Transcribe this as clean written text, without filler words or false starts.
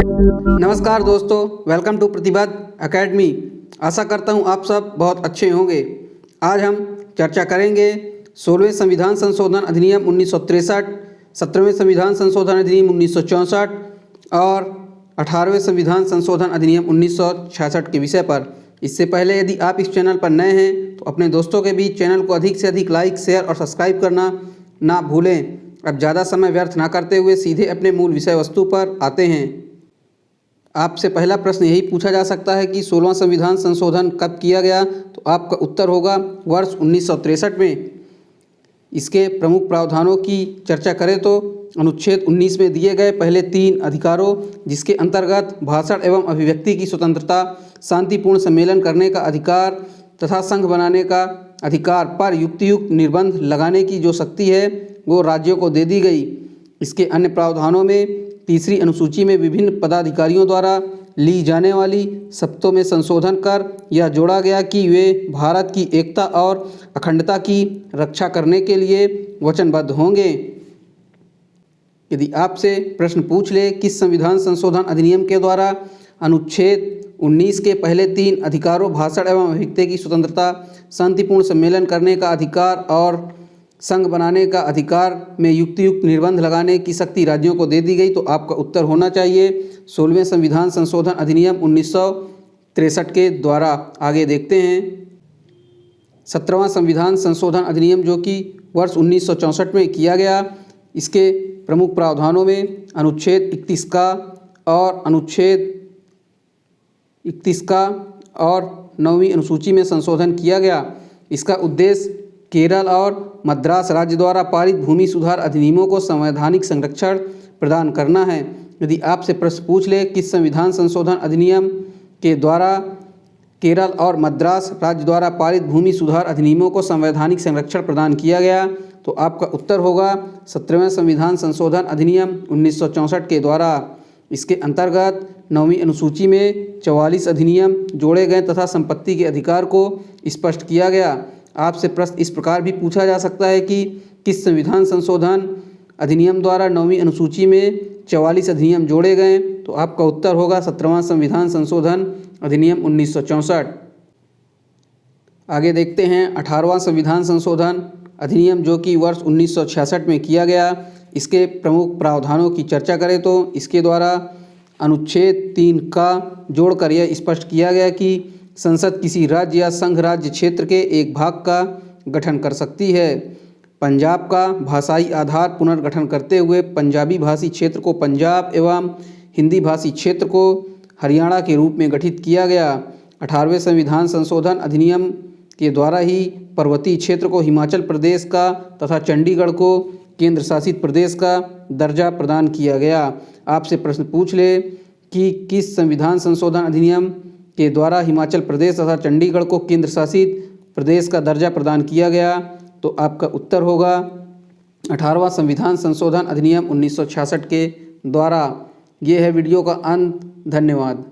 नमस्कार दोस्तों, welcome to प्रतिबद्ध एकेडमी। आशा करता हूँ आप सब बहुत अच्छे होंगे। आज हम चर्चा करेंगे 16वें संविधान संशोधन अधिनियम 1963, 17वें संविधान संशोधन अधिनियम 1964 और 18वें संविधान संशोधन अधिनियम 1966 के विषय पर। इससे पहले यदि आप इस चैनल पर नए हैं तो अपने दोस्तों के बीच चैनल को अधिक से अधिक लाइक, शेयर और सब्सक्राइब करना ना भूलें। अब ज़्यादा समय व्यर्थ ना करते हुए सीधे अपने मूल विषय वस्तु पर आते हैं। आपसे पहला प्रश्न यही पूछा जा सकता है कि 16वां संविधान संशोधन कब किया गया, तो आपका उत्तर होगा वर्ष 1963 में। इसके प्रमुख प्रावधानों की चर्चा करें तो अनुच्छेद 19 में दिए गए पहले 3 अधिकारों, जिसके अंतर्गत भाषण एवं अभिव्यक्ति की स्वतंत्रता, शांतिपूर्ण सम्मेलन करने का अधिकार तथा संघ बनाने का अधिकार पर युक्तियुक्त निर्बंध लगाने की जो शक्ति है वो राज्यों को दे दी गई। इसके अन्य प्रावधानों में तीसरी अनुसूची में विभिन्न पदाधिकारियों द्वारा ली जाने वाली शर्तों में संशोधन कर यह जोड़ा गया कि वे भारत की एकता और अखंडता की रक्षा करने के लिए वचनबद्ध होंगे। यदि आपसे प्रश्न पूछ ले किस संविधान संशोधन अधिनियम के द्वारा अनुच्छेद 19 के पहले 3 अधिकारों भाषण एवं अभिव्यक्ति की स्वतंत्रता, शांतिपूर्ण सम्मेलन करने का अधिकार और संघ बनाने का अधिकार में युक्तियुक्त निर्बंध लगाने की शक्ति राज्यों को दे दी गई, तो आपका उत्तर होना चाहिए 16वें संविधान संशोधन अधिनियम 1963 के द्वारा। आगे देखते हैं 17वां संविधान संशोधन अधिनियम जो कि वर्ष 1964 में किया गया। इसके प्रमुख प्रावधानों में अनुच्छेद 31 का और अनुच्छेद 31 का और 9वीं अनुसूची में संशोधन किया गया। इसका उद्देश्य केरल और मद्रास राज्य द्वारा पारित भूमि सुधार अधिनियमों को संवैधानिक संरक्षण प्रदान करना है। यदि आपसे प्रश्न पूछ ले किस संविधान संशोधन अधिनियम के द्वारा केरल और मद्रास राज्य द्वारा पारित भूमि सुधार अधिनियमों को संवैधानिक संरक्षण प्रदान किया गया, तो आपका उत्तर होगा 17वें संविधान संशोधन अधिनियम 1964 के द्वारा। इसके अंतर्गत 9वीं अनुसूची में 44 अधिनियम जोड़े गए तथा संपत्ति के अधिकार को स्पष्ट किया गया। आपसे प्रश्न इस प्रकार भी पूछा जा सकता है कि किस संविधान संशोधन अधिनियम द्वारा 9वीं अनुसूची में 44 अधिनियम जोड़े गए, तो आपका उत्तर होगा 17वां संविधान संशोधन अधिनियम 1964। आगे देखते हैं 18वां संविधान संशोधन अधिनियम जो कि वर्ष 1966 में किया गया। इसके प्रमुख प्रावधानों की चर्चा करें तो इसके द्वारा अनुच्छेद 3 का जोड़कर यह स्पष्ट किया गया कि संसद किसी राज्य या संघ राज्य क्षेत्र के एक भाग का गठन कर सकती है। पंजाब का भाषाई आधार पुनर्गठन करते हुए पंजाबी भाषी क्षेत्र को पंजाब एवं हिंदी भाषी क्षेत्र को हरियाणा के रूप में गठित किया गया। 18वें संविधान संशोधन अधिनियम के द्वारा ही पर्वतीय क्षेत्र को हिमाचल प्रदेश का तथा चंडीगढ़ को केंद्र शासित प्रदेश का दर्जा प्रदान किया गया। आपसे प्रश्न पूछ ले कि किस संविधान संशोधन अधिनियम के द्वारा हिमाचल प्रदेश तथा चंडीगढ़ को केंद्र शासित प्रदेश का दर्जा प्रदान किया गया, तो आपका उत्तर होगा 18वां संविधान संशोधन अधिनियम 1966 के द्वारा। ये है वीडियो का अंत। धन्यवाद।